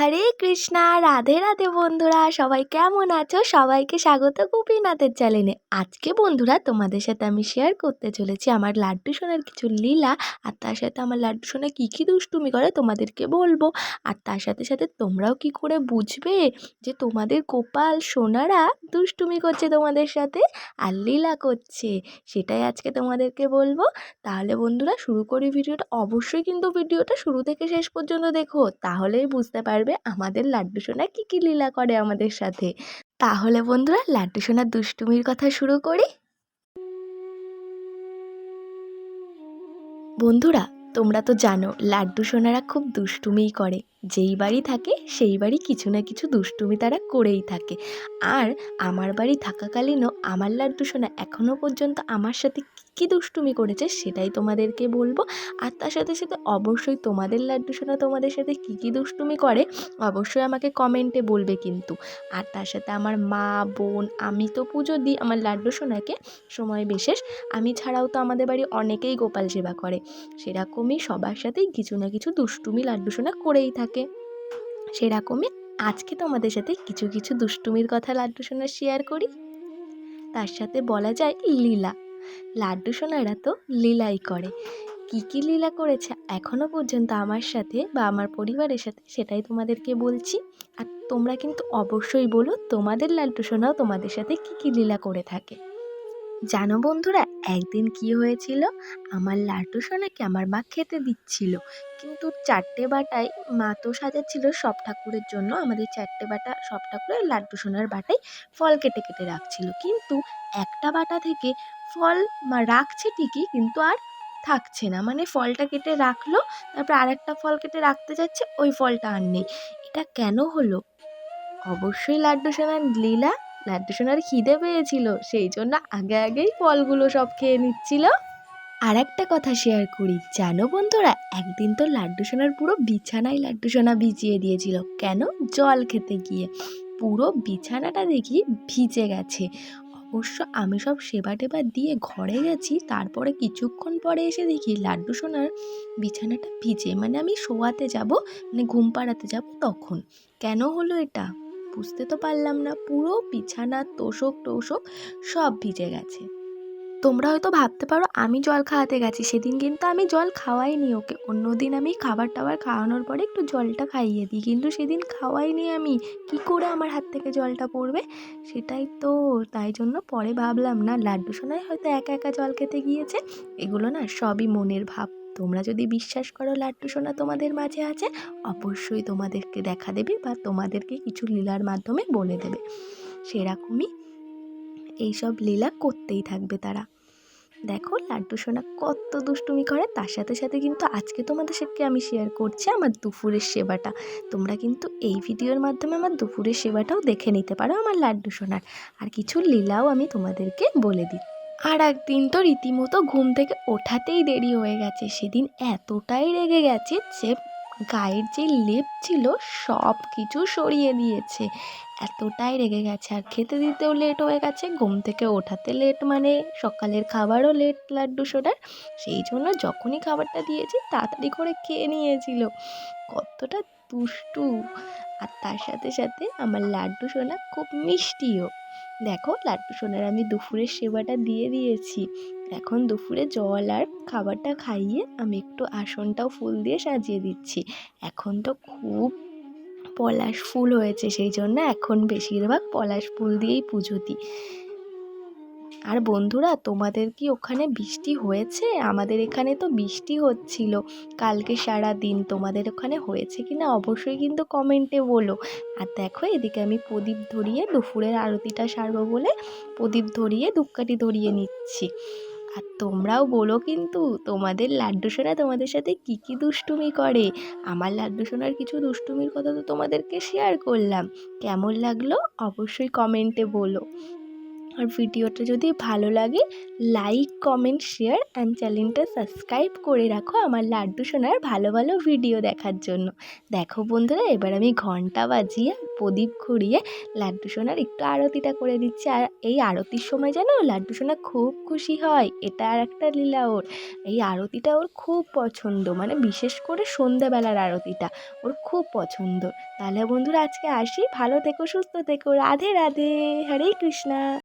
হরে কৃষ্ণা, রাধে রাধে বন্ধুরা, সবাই কেমন আছো? সবাইকে স্বাগত গোপীনাথের চ্যানেলে। আজকে বন্ধুরা তোমাদের সাথে আমি শেয়ার করতে চলেছি আমার লাড্ডু সোনার কিছু লীলা, আর তার সাথে আমার লাড্ডু সোনা কী কী দুষ্টুমি করে তোমাদেরকে বলবো। আর তার সাথে সাথে তোমরাও কি করে বুঝবে যে তোমাদের গোপাল সোনারা দুষ্টুমি করছে তোমাদের সাথে আর লীলা করছে, সেটাই আজকে তোমাদেরকে বলবো। তাহলে বন্ধুরা শুরু করি ভিডিওটা। অবশ্যই কিন্তু ভিডিওটা শুরু থেকে শেষ পর্যন্ত দেখো, তাহলেই বুঝতে পারবে আমাদের লাড্ডু সোনা কী কী লীলা করে আমাদের সাথে। তাহলে বন্ধুরা লাড্ডু সোনার দুষ্টুমির কথা শুরু করি। বন্ধুরা তোমরা তো জানো লাড্ডু সোনারা খুব দুষ্টুমিই করে, যেই বাড়ি থাকে সেই বাড়ি কিছু না কিছু দুষ্টুমি তারা করেই থাকে। আর আমার বাড়ি থাকাকালীনও আমার লাড্ডু সোনা এখনও পর্যন্ত আমার সাথে কী দুষ্টুমি করেছে সেটাই তোমাদেরকে বলবো। আর তার সাথে সাথে অবশ্যই তোমাদের লাড্ডু সোনা তোমাদের সাথে কী কী দুষ্টুমি করে অবশ্যই আমাকে কমেন্টে বলবে কিন্তু। আর তার সাথে আমার মা, বোন, আমি তো পুজো দিই আমার লাড্ডু সোনাকে সময় বিশেষ। আমি ছাড়াও তো আমাদের বাড়ি অনেকেই গোপাল সেবা করে, সেরকমই সবার সাথেই কিছু না কিছু দুষ্টুমি লাড্ডু সোনা করেই থাকে। সেরকমই আজকে তোমাদের সাথে কিছু কিছু দুষ্টুমির কথা লাড্ডু সোনা শেয়ার করি। তার সাথে বলা যায় লীলা। লাড্ডু সোনারা তো লীলাই করে। কী কী লীলা করেছে এখনও পর্যন্ত আমার সাথে বা আমার পরিবারের সাথে সেটাই তোমাদেরকে বলছি। আর তোমরা কিন্তু অবশ্যই বলো তোমাদের লাড্ডু সোনাও তোমাদের সাথে কী কী লীলা করে থাকে। জানো বন্ধুরা একদিন কি হয়েছিল, আমার লাড্ডু সোনাকে আমার মা খেতে দিচ্ছিল, কিন্তু 4টে বাটায় মা তো সাজাচ্ছিল সব ঠাকুরের জন্য, আমাদের 4টে বাটা সব ঠাকুরের লাড্ডু সোনার বাটায় ফল কেটে কেটে রাখছিল, কিন্তু একটা বাটা থেকে ফল মা রাখছে ঠিকই কিন্তু আর থাকছে না, মানে ফলটা কেটে রাখলো তারপর আরেকটা ফল কেটে রাখতে যাচ্ছে, ওই ফলটা আর নেই। এটা কেন হলো? অবশ্যই লাড্ডু সোনার লীলা। লাড্ডু সোনার খিদে পেয়েছিল, সেই জন্য আগে আগেই ফলগুলো সব খেয়ে নিচ্ছিল। আর একটা কথা শেয়ার করি, জানো বন্ধুরা একদিন তো লাড্ডু সোনার পুরো বিছানায় লাড্ডু সোনা ভিজিয়ে দিয়েছিল। কেন? জল খেতে গিয়ে পুরো বিছানাটা দেখি ভিজে গেছে। অবশ্য আমি সব সেবা টেবা দিয়ে ঘরে গেছি, তারপরে কিছুক্ষণ পরে এসে দেখি লাড্ডু সোনার বিছানাটা ভিজে, মানে আমি শোয়াতে যাব, মানে ঘুম পাড়াতে যাব তখন। কেন হলো এটা বুঝতে তো পারলাম না, পুরো বিছানা তোষক টোষক সব ভিজে গেছে। তোমরা হয়তো ভাবতে পারো আমি জল খাওয়াতে গেছি, সেদিন কিন্তু আমি জল খাওয়াইনি ওকে। অন্যদিন আমি খাবার টাবার খাওয়ানোর পরে একটু জলটা খাইয়ে দিই, কিন্তু সেদিন খাওয়াইনি আমি। কি করে আমার হাত থেকে জলটা পড়বে? সেটাই তো, তাই জন্য পরে ভাবলাম না লাড্ডু সোনাই হয়তো একা একা জল খেতে গিয়েছে। এগুলো না সবই মনের ভাব। তোমরা যদি বিশ্বাস করো লাড্ডু সোনা তোমাদের মাঝে আছে, অবশ্যই তোমাদেরকে দেখা দেবে বা তোমাদেরকে কিছু লীলার মাধ্যমে বলে দেবে। সেরকমই এইসব লীলা করতেই থাকবে তারা। দেখো লাড্ডু সোনা কত দুষ্টুমি করে। তার সাথে সাথে কিন্তু আজকে তোমাদের সাথে আমি শেয়ার করছি আমার দুপুরের সেবাটা। তোমরা কিন্তু এই ভিডিওর মাধ্যমে আমার দুপুরের সেবাটাও দেখে নিতে পারো আমার লাড্ডু সোনার, আর কিছু লীলাও আমি তোমাদেরকে বলে দিই। আর একদিন তো রীতিমতো ঘুম থেকে ওঠাতেই দেরি হয়ে গেছে। সেদিন এতটাই রেগে গেছে যে গায়ের যে লেপ ছিল সব কিছু সরিয়ে দিয়েছে, এতটাই রেগে গেছে। আর খেতে দিতেও লেট হয়ে গেছে, ঘুম থেকে ওঠাতে লেট, মানে সকালের খাবারও লেট লাড্ডু সোনার। সেই জন্য যখনই খাবারটা দিয়েছি তাড়াতাড়ি করে খেয়ে নিয়েছিল। কতটা দুষ্টু! আর তার সাথে সাথে আমার লাড্ডু সোনা খুব মিষ্টিও। দেখো লাড্ডু সোনার আমি দুপুরের সেবাটা দিয়ে দিয়েছি, এখন দুপুরে জল আর খাবারটা খাইয়ে আমি একটু আসনটাও ফুল দিয়ে সাজিয়ে দিচ্ছি। এখন তো খুব পলাশ ফুল হয়েছে, সেই জন্য এখন বেশিরভাগ পলাশ ফুল দিয়েই পুজো দিই। আর বন্ধুরা তোমাদের কি ওখানে বৃষ্টি হয়েছে? আমাদের এখানে তো বৃষ্টি হচ্ছিল কালকে সারা দিন। তোমাদের ওখানে হয়েছে কিনা অবশ্যই কিন্তু কমেন্টে বলো। আর দেখো এদিকে আমি প্রদীপ ধরিয়ে দুপুরের আরতিটা সারবো বলে প্রদীপ ধরিয়ে ধূপকাঠি ধরিয়ে নিচ্ছি। আর তোমরাও বলো কিন্তু তোমাদের লাড্ডু সোনা তোমাদের সাথে কী কী দুষ্টুমি করে। আমার লাড্ডু সোনার কিছু দুষ্টুমির কথা তো তোমাদেরকে শেয়ার করলাম, কেমন লাগলো অবশ্যই কমেন্টে বলো। আর ভিডিওটা যদি ভালো লাগে লাইক কমেন্ট শেয়ার অ্যান্ড চ্যানেলটা সাবস্ক্রাইব করে রাখো আমার লাড্ডু সোনার ভালো ভালো ভিডিও দেখার জন্য। দেখো বন্ধুরা, এবার আমি ঘন্টা বাজিয়ে প্রদীপ ঘুরিয়ে লাড্ডু সোনার একটু আরতিটা করে দিচ্ছি। আর এই আরতির সময় যেন লাড্ডু সোনা খুব খুশি হয়, এটা আর একটা লীলা ওর। এই আরতিটা ওর খুব পছন্দ, মানে বিশেষ করে সন্ধ্যাবেলার আরতিটা ওর খুব পছন্দ। তাহলে বন্ধুরা আজকে আসি, ভালো থেকো সুস্থ থেকো, রাধে রাধে, হরে কৃষ্ণা।